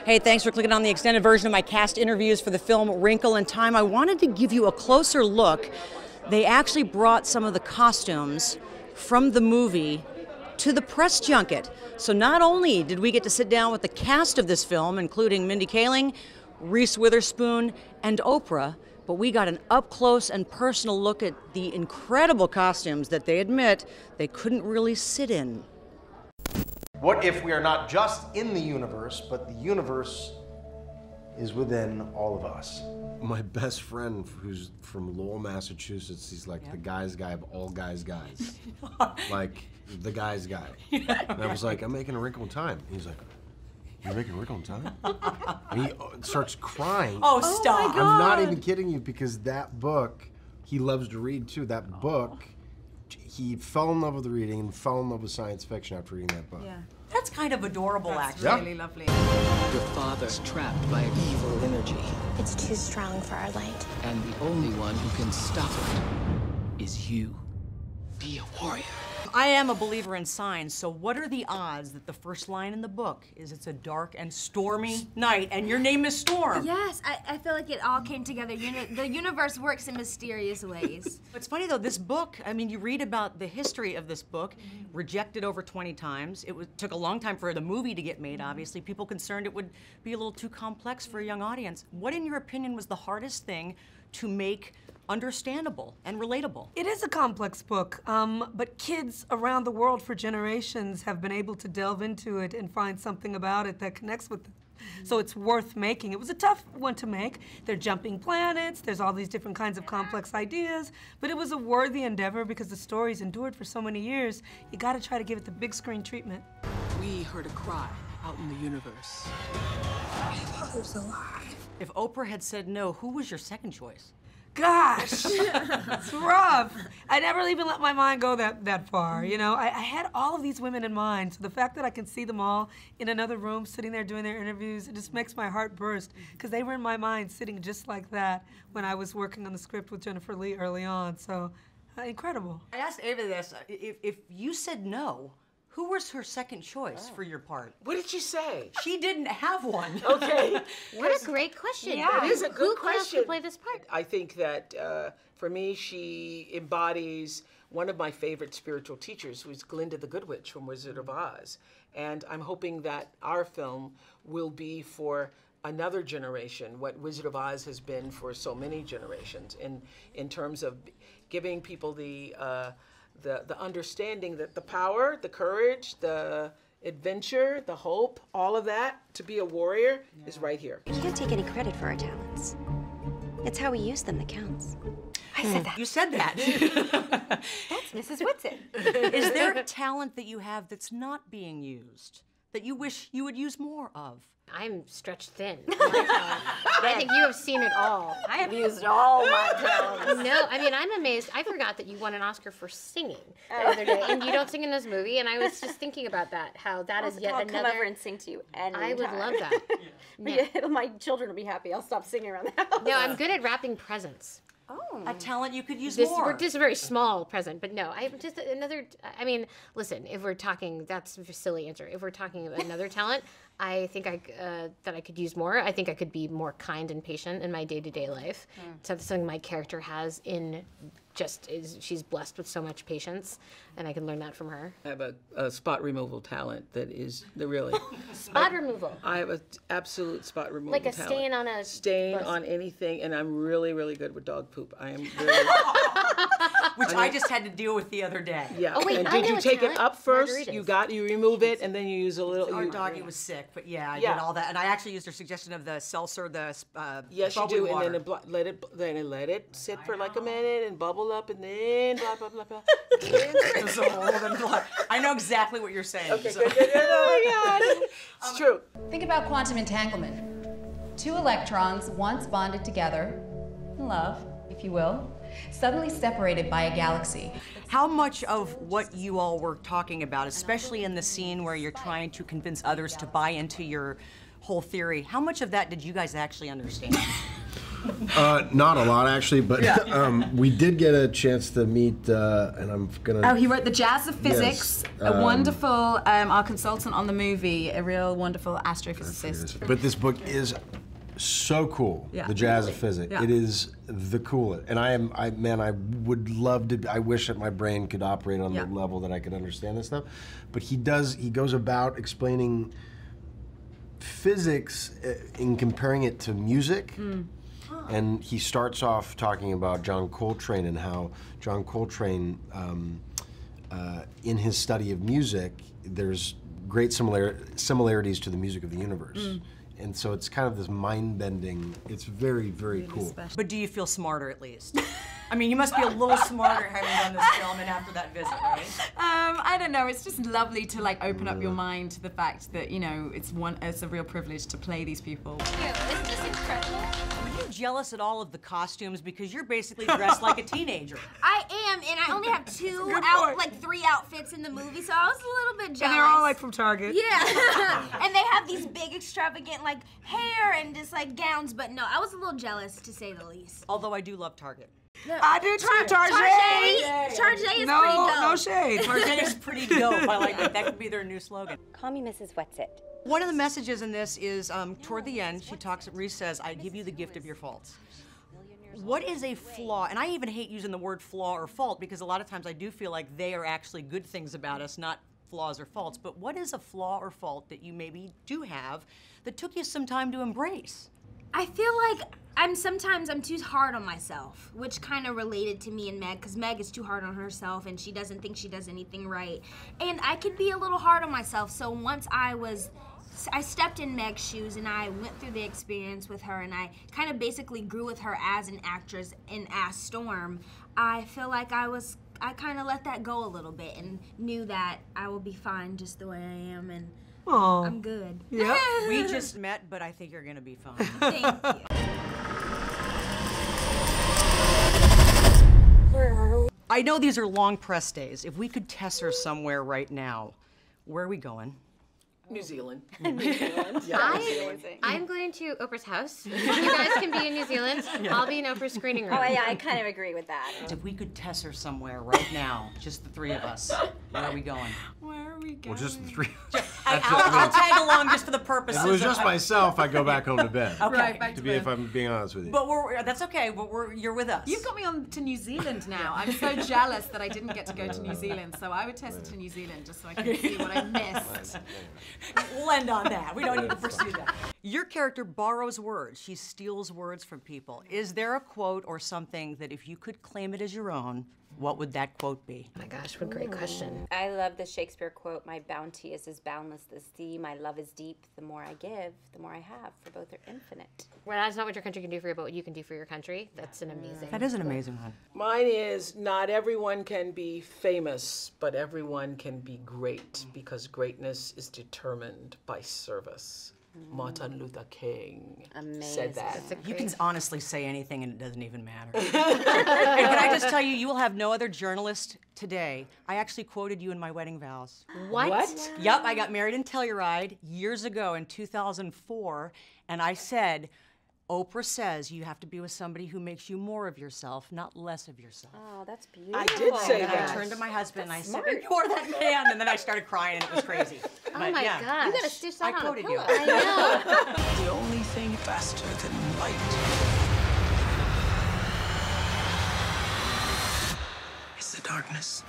Hey, thanks for clicking on the extended version of my cast interviews for the film Wrinkle in Time. I wanted to give you a closer look. They actually brought some of the costumes from the movie to the press junket. So not only did we get to sit down with the cast of this film, including Mindy Kaling, Reese Witherspoon, and Oprah, but we got an up-close and personal look at the incredible costumes that they admit they couldn't really sit in. What if we are not just in the universe, but the universe is within all of us? My best friend, who's from Lowell, Massachusetts, he's like the guy's guy of all guys' guys. Like, the guy's guy. And I was like, I'm making a Wrinkle in Time. And he's like, you're making a Wrinkle in Time? And he starts crying. Oh, stop. I'm not even kidding you, because that book, he loves to read too. That book, he fell in love with reading and fell in love with science fiction after reading that book. Yeah. That's kind of adorable, That's actually. really lovely. Your father's trapped by evil energy, It's too strong for our light. and the only one who can stop it is you. Be a warrior. I am a believer in signs, so what are the odds that the first line in the book is it's a dark and stormy night and your name is Storm? Yes, I feel like it all came together. The universe works in mysterious ways. It's funny though, this book, I mean, you read about the history of this book, rejected over 20 times. It took a long time for the movie to get made, obviously. People concerned it would be a little too complex for a young audience. What, in your opinion, was the hardest thing to make understandable and relatable? It is a complex book, but kids around the world for generations have been able to delve into it and find something about it that connects with them. So it's worth making. It was a tough one to make. They're jumping planets, there's all these different kinds of complex ideas, but it was a worthy endeavor because the story's endured for so many years. You gotta try to give it the big screen treatment. We heard a cry out in the universe. Who's alive? If Oprah had said no, who was your second choice? Gosh, it's rough. I never even let my mind go that far, you know? I had all of these women in mind, so the fact that I can see them all in another room, sitting there doing their interviews, it just makes my heart burst, because they were in my mind sitting just like that when I was working on the script with Jennifer Lee early on, so incredible. I asked Ava this, if you said no, who was her second choice for your part? What did you say? She didn't have one. Okay. What a great question. Yeah, it is a good Who question. could play this part? I think that for me, she embodies one of my favorite spiritual teachers, who's Glinda the Good Witch from Wizard of Oz. And I'm hoping that our film will be for another generation what Wizard of Oz has been for so many generations in terms of giving people the understanding that the power, the courage, the adventure, the hope, all of that, to be a warrior is right here. We can't take any credit for our talents. It's how we use them that counts. I said that. You said that. That's Mrs. Whitson. Is there a talent that you have that's not being used, that you wish you would use more of? I'm stretched thin. I think you have seen it all. I have used all my talents. No, I mean, I'm amazed. I forgot that you won an Oscar for singing the other day, and you don't sing in this movie, and I was just thinking about that, how that is yet another... I'll come over and sing to you anytime. I would love that. Yeah. My children will be happy. I'll stop singing around the house. No, I'm good at wrapping presents. Oh. A talent you could use This more. is a very small present, but no, I just another. I mean, listen, if we're talking, that's a silly answer. If we're talking about another talent, I think that I could use more. I think I could be more kind and patient in my day-to-day life. So that's something my character has she's blessed with so much patience, and I can learn that from her. I have a spot removal talent that is really... Spot removal. I have an absolute spot removal Like a talent. stain on a Stain bus. on anything, and I'm really, really good with dog poop. I am really... Which I just had to deal with the other day. Yeah. Oh, wait, and I did know you a take talent. it up first? Margaritas. You remove it, and then you use a little... Our doggy was sick, but yeah, I Yeah. did all that. And I actually used her suggestion of the seltzer, the Yes, you bubbly do, water. and then let it sit for like a minute and bubble up, and then blah blah blah blah. There's a whole other blood. I know exactly what you're saying. Okay, so. good. Oh my God, it's true. Think about quantum entanglement. Two electrons, once bonded together, in love, if you will, suddenly separated by a galaxy. How much of what you all were talking about, especially in the scene where you're trying to convince others to buy into your whole theory, how much of that did you guys actually understand? Not a lot, actually, but we did get a chance to meet, and I'm gonna... Oh, he wrote The Jazz of Physics, Yes, a wonderful, our consultant on the movie, a real wonderful astrophysicist. But this book is so cool, The Jazz of Physics. Yeah. It is the coolest. And I would love to, I wish that my brain could operate on the level that I could understand this stuff. But he goes about explaining physics in comparing it to music. And he starts off talking about John Coltrane and how John Coltrane, in his study of music, there's great similarities to the music of the universe. And so it's kind of this mind-bending, it's very, very cool. But do you feel smarter at least? I mean, you must be a little smarter having done this film and after that visit, right? I don't know, it's just lovely to like open up your mind to the fact that, you know, it's a real privilege to play these people. Isn't this incredible? Are you jealous at all of the costumes because you're basically dressed like a teenager? I am, and I only have three outfits in the movie, so I was a little bit jealous. And they're all like from Target. Yeah, and they have these big extravagant like hair and just like gowns, but no, I was a little jealous to say the least. Although I do love Target. I do too, Target. Target is pretty dope. No shade. Target is pretty dope. I like that. That could be their new slogan. Call me Mrs. Whatsit. One of the messages in this is toward the end, Reese says, I give you the gift of your faults. What is a flaw? And I even hate using the word flaw or fault because a lot of times I do feel like they are actually good things about us, not flaws or faults. But what is a flaw or fault that you maybe do have that took you some time to embrace? I feel like sometimes I'm too hard on myself, which kind of related to me and Meg, because Meg is too hard on herself and she doesn't think she does anything right. And I could be a little hard on myself, so once I stepped in Meg's shoes and I went through the experience with her and I kind of basically grew with her as an actress in As Storm, I feel like I kind of let that go a little bit and knew that I will be fine just the way I am, and I'm good. Yep. We just met, but I think you're gonna be fine. Thank you. I know these are long press days. If we could tesser somewhere right now, where are we going? New Zealand. I'm going to Oprah's house. You guys can be in New Zealand. I'll be in Oprah's screening room. Oh, yeah, I kind of agree with that. If we could tesser somewhere right now, just the three of us, where are we going? Where are we going? Well, just the three. I'll tag along just for the purposes. If it was just myself, I'd go back home to bed. Okay. Right, back to bed. If I'm being honest with you. But that's okay. But you're with us. You've got me on to New Zealand now. I'm so jealous that I didn't get to go to New Zealand, so I would test it to New Zealand just so I can see what I missed. We'll end on that. We don't need to pursue that. Your character borrows words. She steals words from people. Is there a quote or something that if you could claim it as your own, what would that quote be? Oh my gosh, what a great question. I love the Shakespeare quote, my bounty is as boundless the sea, my love is deep, the more I give, the more I have, for both are infinite. Well, that's not what your country can do for you, but what you can do for your country. That's an amazing. That is an amazing one. Mine is, not everyone can be famous, but everyone can be great, because greatness is determined by service. Martin Luther King said that. You can honestly say anything and it doesn't even matter. And can I just tell you, you will have no other journalist today. I actually quoted you in my wedding vows. What? Yep, I got married in Telluride years ago in 2004, and I said, Oprah says you have to be with somebody who makes you more of yourself, not less of yourself. Oh, that's beautiful. I did say And that. I turned to my husband and I said, you're that man. And then I started crying and it was crazy. Oh my gosh. You gotta stitch that I on a quoted pillow. you. I know. The only thing faster than light is the darkness.